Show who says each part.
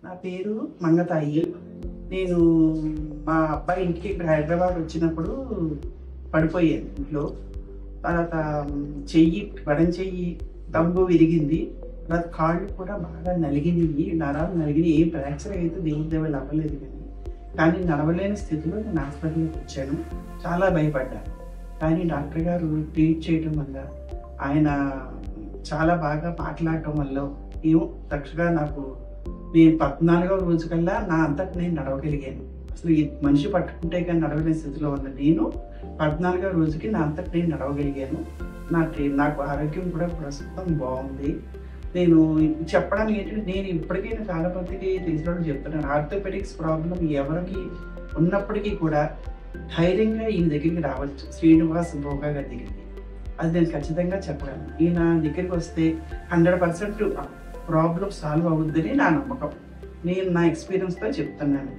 Speaker 1: నా పేరు మంగతాయి. నేను మా అబ్బాయి ఇంటికి ఇక్కడ హైదరాబాద్ వచ్చినప్పుడు పడిపోయాను ఇంట్లో. తర్వాత ఎడమ చెయ్యి తంబు విరిగింది. తర్వాత కాళ్ళు కూడా బాగా నలిగినాయి, నరాలు నలిగినాయి. ఏం ఫ్రాక్చర్ అయితే దేవుడి దెబ్బలు అవ్వలేదు కానీ నడవలేని స్థితిలో నేను హాస్పిటల్కి వచ్చాను. చాలా భయపడ్డాను. కానీ డాక్టర్ గారు ట్రీట్ చేయటం వల్ల, ఆయన చాలా బాగా మాట్లాడటం వల్ల ఏమో తక్షగా నేను 14వ రోజు కల్లా నా అంతటి నేను నడవగలిగాను. అసలు ఈ మనిషి పట్టుకుంటే కానీ నడవలేని స్థితిలో ఉన్న నేను 14వ రోజుకి నా అంతటి నేను నడవగలిగాను. నాకు ఆరోగ్యం కూడా ప్రస్తుతం బాగుంది. నేను చెప్పడానికి ఏంటంటే, నేను ఇప్పటికైనా చాలా మందికి తెలిసినట్టు చెప్తున్నాను. ఆర్థోపెడిక్స్ ప్రాబ్లం ఎవరికి ఉన్నప్పటికీ కూడా ధైర్యంగా ఈయన దగ్గరికి రావచ్చు, శ్రీనివాస్ భోగా గారి దగ్గరికి. అది నేను ఖచ్చితంగా చెప్పగలను. ఈయన దగ్గరికి వస్తే 100% ప్రాబ్లం సాల్వ్ అవుద్దని నా నమ్మకం. నేను నా ఎక్స్పీరియన్స్తో చెప్తున్నాను.